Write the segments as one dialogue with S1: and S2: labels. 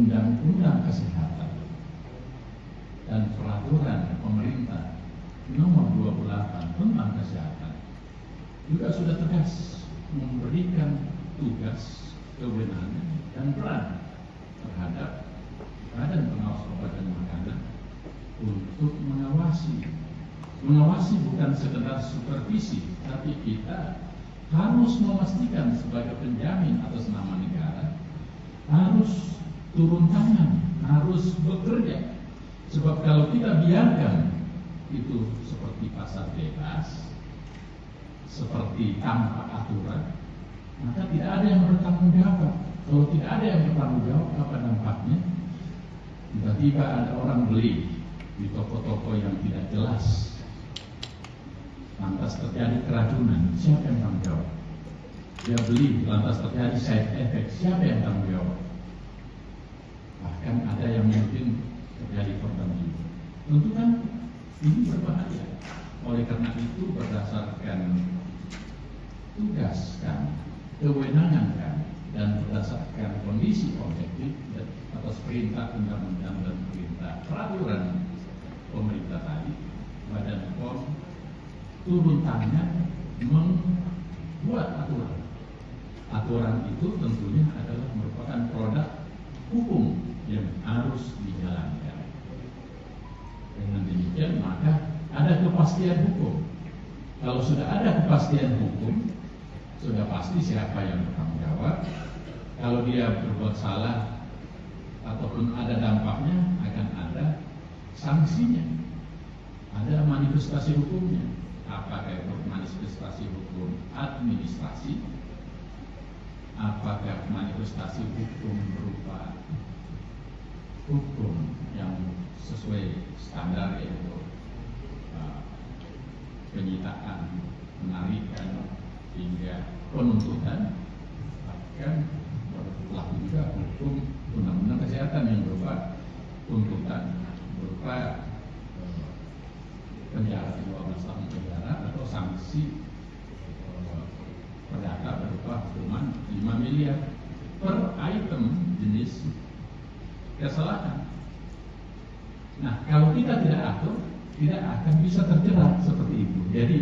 S1: Undang-Undang Kesehatan dan Peraturan Pemerintah Nomor 28 tentang Kesehatan juga sudah tegas memberikan tugas, kewenangan, dan peran terhadap Badan Pengawas Obat dan Makanan untuk mengawasi bukan sekedar supervisi, tapi kita harus memastikan sebagai penjamin atas nama negara harus turun tangan, harus bekerja. Sebab kalau kita biarkan itu seperti pasar bebas, seperti tanpa aturan, maka tidak ada yang bertanggung jawab. Kalau tidak ada yang bertanggung jawab, apa dampaknya? Tiba-tiba ada orang beli di toko-toko yang tidak jelas, lantas terjadi keracunan, siapa yang tanggung jawab? Dia beli, lantas terjadi side effect, siapa yang tanggung jawab? Bahkan ada yang mungkin terjadi korban jiwa. Tentu kan ini berbahaya. Oleh karena itu berdasarkan tugas kami, kewenangan kami, dan berdasarkan kondisi objektif atas perintah undang-undang dan perintah peraturan pemerintah tadi, Badan POM turun tangan membuat aturan. Aturan itu tentunya adalah merupakan produk hukum yang harus dijalankan. Dengan demikian maka ada kepastian hukum. Kalau sudah ada kepastian hukum, sudah pasti siapa yang bertanggung jawab. Kalau dia berbuat salah ataupun ada dampaknya, akan ada sanksinya, ada manifestasi hukumnya. Apakah itu manifestasi hukum administrasi, apakah manifestasi hukum berupa hukum yang sesuai standar, yaitu penyitaan, penarikan hingga penuntutan, bahkan berlaku juga hukum undang-undang kesehatan yang berupa tuntutan, berupa penjara 12 tahun penjara atau sanksi perdata berupa hukuman 5 miliar per item jenis kesalahan. Nah, kalau kita tidak atur, tidak akan bisa terjerat seperti itu. Jadi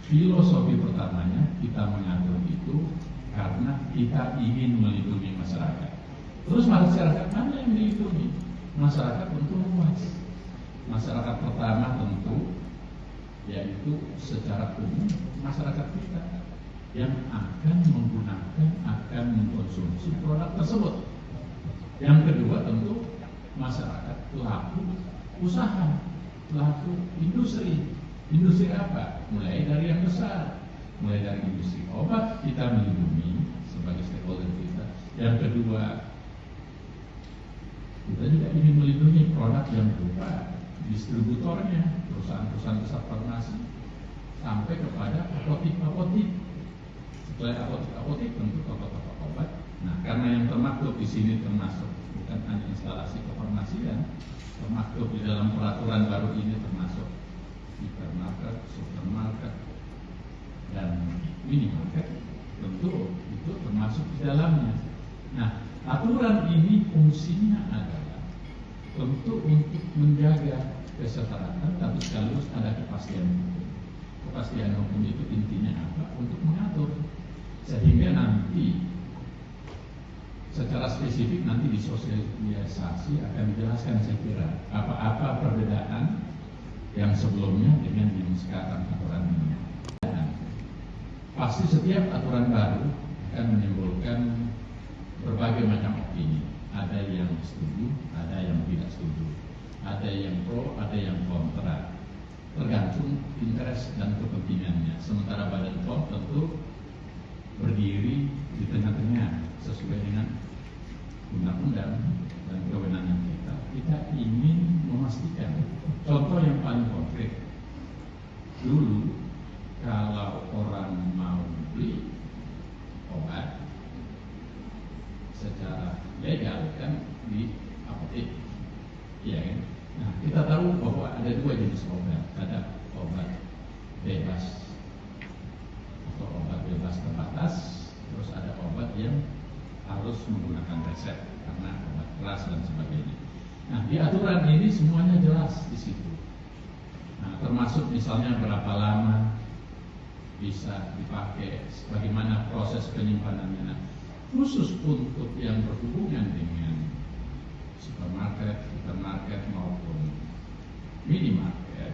S1: filosofi pertamanya kita mengatur itu karena kita ingin melindungi masyarakat. Terus masyarakat mana yang dilindungi? Masyarakat tentu luas. Masyarakat pertama tentu yaitu secara umum masyarakat kita yang akan menggunakan, akan mengkonsumsi produk tersebut. Yang kedua tentu masyarakat pelaku usaha, pelaku industri. Industri apa? Mulai dari yang besar, mulai dari industri obat kita melindungi sebagai stakeholder kita. Yang kedua, kita juga ingin melindungi produk yang berupa distributornya, perusahaan-perusahaan besar farmasi, sampai kepada apotik-apotik. Setelah apotik-apotik tentu toko-toko obat. Nah, karena yang termaktub di sini termasuk bukan hanya instalasi kefarmasian, termaktub di dalam peraturan baru ini termasuk hipermarket, supermarket, dan minimarket, tentu itu termasuk di dalamnya. Nah, aturan ini fungsinya adalah tentu untuk menjaga kesetaraan, tapi sekaligus ada kepastian hukum. Kepastian hukum itu intinya apa? Untuk mengatur, sehingga nanti secara spesifik nanti di sosialisasi akan dijelaskan, saya kira, apa-apa perbedaan yang sebelumnya dengan yang sekarang aturan ini. Pasti setiap aturan baru akan menimbulkan berbagai macam opini. Ada yang setuju, ada yang tidak setuju, ada yang pro, ada yang kontra, tergantung interest dan kepentingannya. Sementara Badan POM tentu berdiri di tengah-tengah sesuai dengan undang-undang dan kewenangan kita. Kita ingin memastikan. Contoh yang paling konkret, dulu kalau orang mau beli obat secara legal kan di apotek, ya kan? Nah, kita tahu bahwa ada dua jenis obat, ada obat bebas atau obat bebas terbatas, terus ada obat yang harus menggunakan resep karena obat keras dan sebagainya. Nah, di aturan ini semuanya jelas di situ. Nah, termasuk misalnya berapa lama bisa dipakai, bagaimana proses penyimpanannya. Nah, khusus untuk yang berhubungan dengan supermarket, hipermarket maupun minimarket,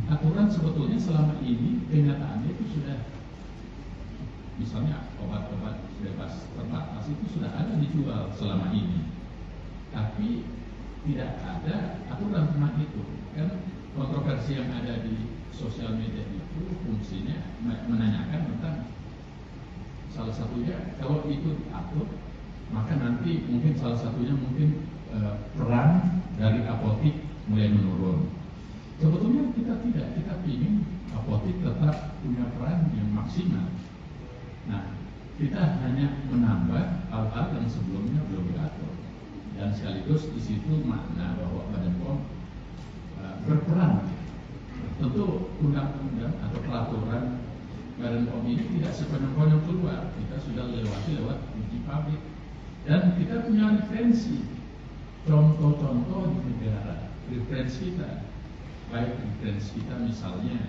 S1: aturan sebetulnya selama ini kenyataannya itu sudah, misalnya obat-obat bebas terbatas itu sudah ada dijual selama ini, tapi tidak ada aturan tentang itu. Kan kontroversi yang ada di sosial media itu fungsinya menanyakan tentang salah satunya, kalau itu diatur maka nanti mungkin salah satunya mungkin peran dari apotik mulai menurun. Sebetulnya kita tidak, kita ingin apotik tetap punya peran yang maksimal. Nah, kita hanya menambah hal-hal yang sebelumnya belum diatur, dan sekaligus di situ makna bahwa Badan POM berperan. Tentu undang-undang atau peraturan Badan POM ini tidak sepenuhnya keluar, kita sudah lewati lewat uji publik, dan kita punya referensi, contoh-contoh di negara, referensi kita, baik referensi kita misalnya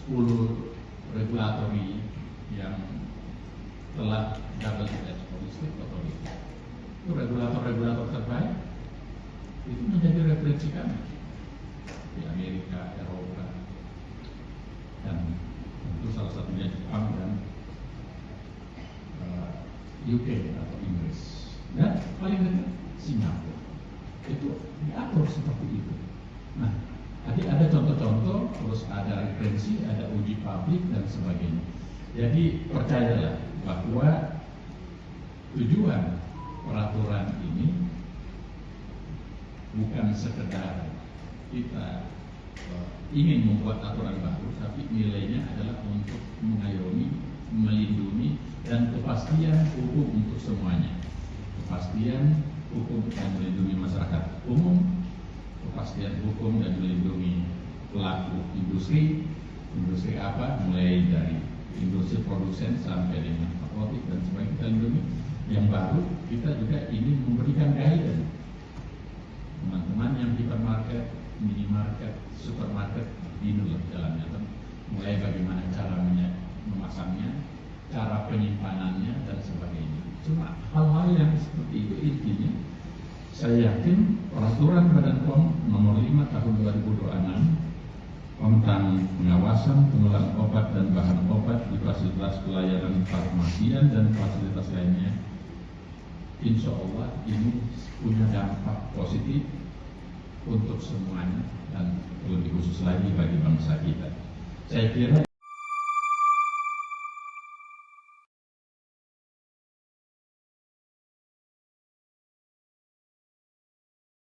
S1: 10 regulatori yang telah WTO Holistic Authority, itu regulator-regulator terbaik, itu menjadi referensi kami di Amerika, Eropa, dan tentu salah satunya Jepang dan UK atau Inggris, dan paling dekat Singapura. Itu diatur seperti itu. Nah, tadi ada contoh-contoh, terus ada referensi, ada uji publik dan sebagainya. Jadi percayalah bahwa tujuan peraturan ini bukan sekedar kita ingin membuat aturan baru, tapi nilainya adalah untuk mengayomi, melindungi, dan kepastian hukum untuk semuanya. Kepastian hukum dan melindungi masyarakat umum, kepastian hukum dan melindungi pelaku industri apa, mulai dari industri produsen sampai dengan apotek dan sebagainya kita lindungi. Yang baru, kita juga ingin memberikan guidance teman-teman yang hipermarket, minimarket, supermarket, inilah jalannya, mulai bagaimana cara memasangnya, cara penyimpanannya dan sebagainya. Cuma hal-hal yang seperti itu intinya saya yakin peraturan Badan POM nomor 5 tahun 2026 tentang pengawasan pengelolaan obat dan bahan obat di fasilitas pelayanan farmasian dan fasilitas lainnya, insya Allah ini punya dampak positif untuk semuanya dan lebih khusus lagi bagi bangsa kita. Saya kira